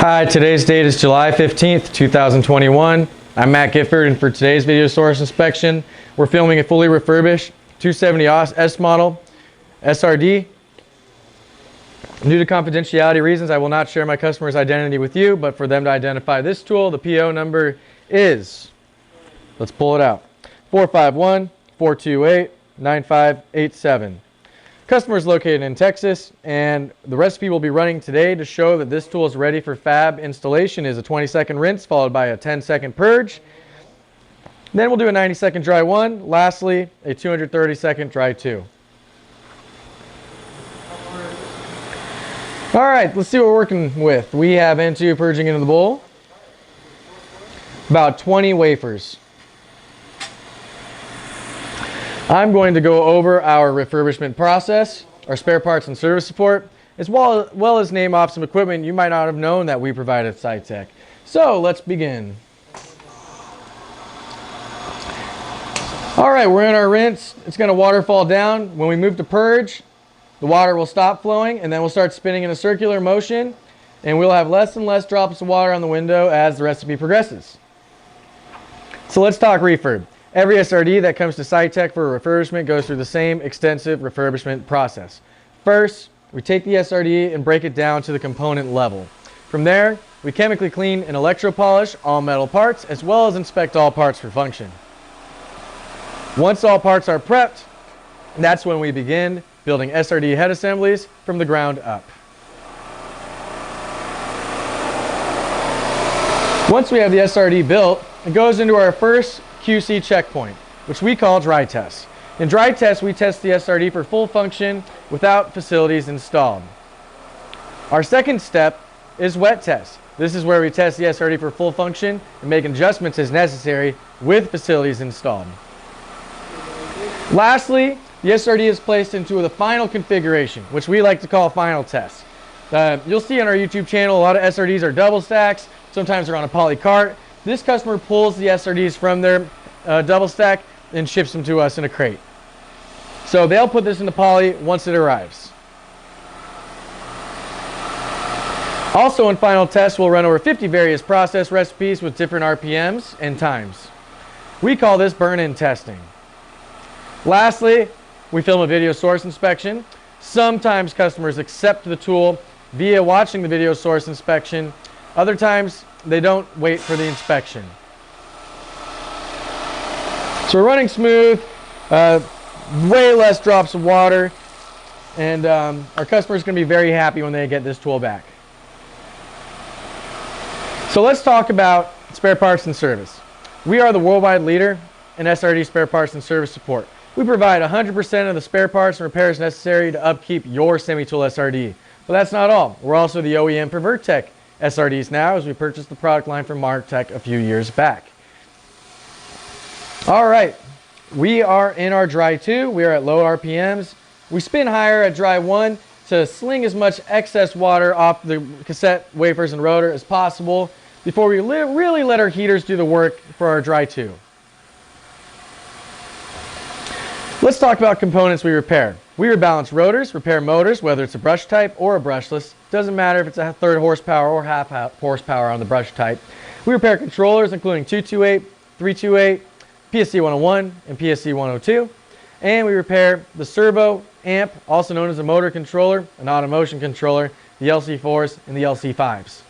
Hi, today's date is July 15th, 2021. I'm Matt Gifford, and for today's video source inspection, we're filming a fully refurbished 270 S model SRD. Due to confidentiality reasons, I will not share my customer's identity with you, but for them to identify this tool, the PO number is, let's pull it out, 451-428-9587. Customer is located in Texas, and the recipe we'll be running today to show that this tool is ready for fab installation is a 20-second rinse followed by a 10-second purge. Then we'll do a 90-second dry 1. Lastly, a 230-second dry 2. All right, let's see what we're working with. We have N2 purging into the bowl. About 20 wafers. I'm going to go over our refurbishment process, our spare parts and service support, as well as name off some equipment you might not have known that we provide at Sitek. So let's begin. All right, we're in our rinse. It's going to waterfall down. When we move to purge, the water will stop flowing, and then we'll start spinning in a circular motion, and we'll have less and less drops of water on the window as the recipe progresses. So let's talk refurb. Every SRD that comes to Sitek for a refurbishment goes through the same extensive refurbishment process. First, we take the SRD and break it down to the component level. From there, we chemically clean and electropolish all metal parts, as well as inspect all parts for function. Once all parts are prepped, that's when we begin building SRD head assemblies from the ground up. Once we have the SRD built, it goes into our first QC checkpoint, which we call dry test. In dry test, we test the SRD for full function without facilities installed. Our second step is wet test. This is where we test the SRD for full function and make adjustments as necessary with facilities installed. Lastly, the SRD is placed into the final configuration, which we like to call final test. You'll see on our YouTube channel a lot of SRDs are double stacks, sometimes they're on a poly cart. This customer pulls the SRDs from their double stack and ships them to us in a crate. So they'll put this in the poly once it arrives. Also in final test, we'll run over 50 various process recipes with different RPMs and times. We call this burn-in testing. Lastly, we film a video source inspection. Sometimes customers accept the tool via watching the video source inspection. Other times, they don't wait for the inspection. So we're running smooth, way less drops of water, and our customer is going to be very happy when they get this tool back. So let's talk about spare parts and service. We are the worldwide leader in SRD spare parts and service support. We provide 100% of the spare parts and repairs necessary to upkeep your semi-tool SRD. But that's not all. We're also the OEM for Vertec SRDs now, as we purchased the product line from Martech a few years back. All right, we are in our dry 2. We are at low RPMs. We spin higher at dry 1 to sling as much excess water off the cassette wafers and rotor as possible before we really let our heaters do the work for our dry 2. Let's talk about components we repair. We rebalance rotors, repair motors, whether it's a brush type or a brushless. Doesn't matter if it's a third horsepower or half horsepower on the brush type. We repair controllers, including 228, 328, PSC-101, and PSC-102. And we repair the servo amp, also known as a motor controller, an automotion controller, the LC4s, and the LC5s.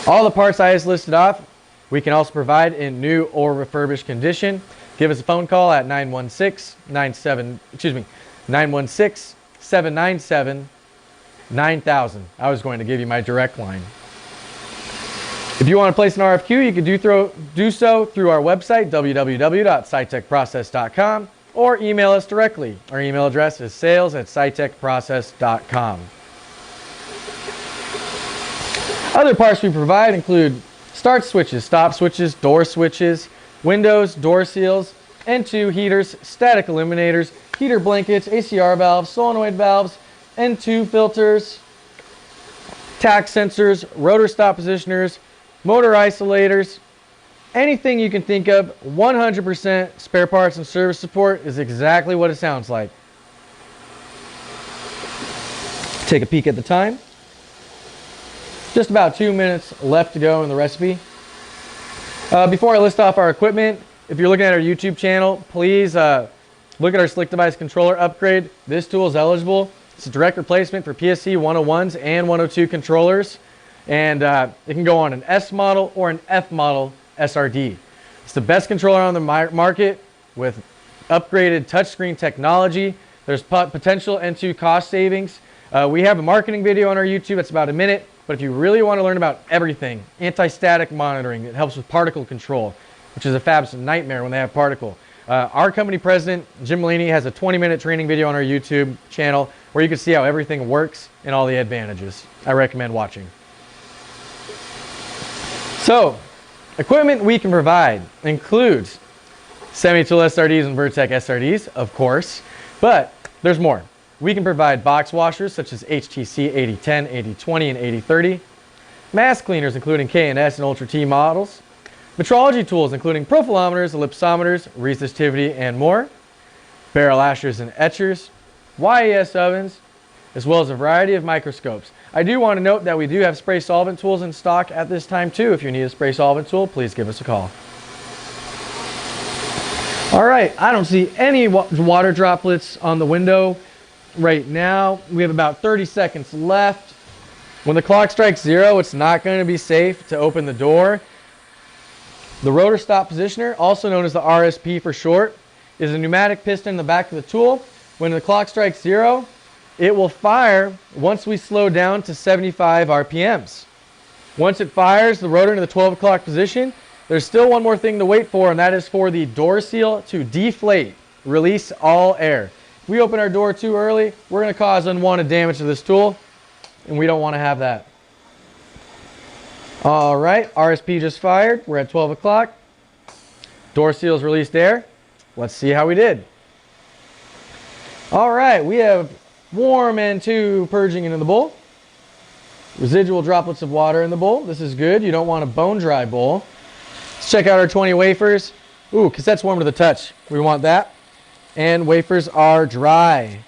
All the parts I just listed off, we can also provide in new or refurbished condition. Give us a phone call at 916-797-9000. I was going to give you my direct line. If you want to place an RFQ, you can do so through our website, www.sitekprocess.com, or email us directly. Our email address is sales@sitekprocess.com. Other parts we provide include start switches, stop switches, door switches, windows, door seals, N2 heaters, static eliminators, heater blankets, ACR valves, solenoid valves, N2 filters, tach sensors, rotor stop positioners, motor isolators, anything you can think of. 100% spare parts and service support is exactly what it sounds like. Take a peek at the time. Just about 2 minutes left to go in the recipe. Before I list off our equipment, if you're looking at our YouTube channel, please look at our Slick Device Controller upgrade. This tool is eligible. It's a direct replacement for PSC-101s and 102 controllers. And it can go on an S model or an F model SRD. It's the best controller on the market with upgraded touchscreen technology. There's potential into cost savings. We have a marketing video on our YouTube. It's about a minute. But if you really want to learn about everything, anti-static monitoring, it helps with particle control, which is a fab's nightmare when they have particle. Our company president, Jim Malini, has a 20-minute training video on our YouTube channel where you can see how everything works and all the advantages. I recommend watching. So, equipment we can provide includes semi-tool SRDs and Vertec SRDs, of course, but there's more. We can provide box washers such as HTC 8010, 8020, and 8030, mask cleaners including K&S and Ultra T models, metrology tools including profilometers, ellipsometers, resistivity, and more, barrel ashers and etchers, YES ovens, as well as a variety of microscopes. I do want to note that we do have spray solvent tools in stock at this time too. If you need a spray solvent tool, please give us a call. All right, I don't see any water droplets on the window right now. We have about 30 seconds left. When the clock strikes 0, it's not going to be safe to open the door. The rotor stop positioner, also known as the RSP for short, is a pneumatic piston in the back of the tool. When the clock strikes 0, it will fire once we slow down to 75 RPMs. Once it fires the rotor into the 12 o'clock position, there's still one more thing to wait for, and that is for the door seal to deflate, release all air. If we open our door too early, we're going to cause unwanted damage to this tool, and we don't want to have that. All right, RSP just fired. We're at 12 o'clock. Door seals released air. Let's see how we did. All right, we have warm N2 purging into the bowl. Residual droplets of water in the bowl. This is good. You don't want a bone dry bowl. Let's check out our 20 wafers. Ooh, cassette's warm to the touch. We want that. And wafers are dry.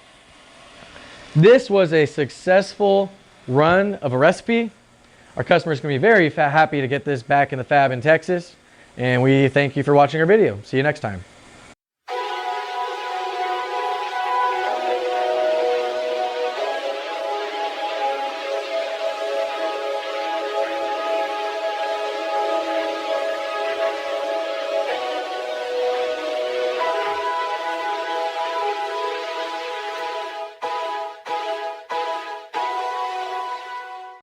This was a successful run of a recipe. Our customers can be very happy to get this back in the fab in Texas. And we thank you for watching our video. See you next time.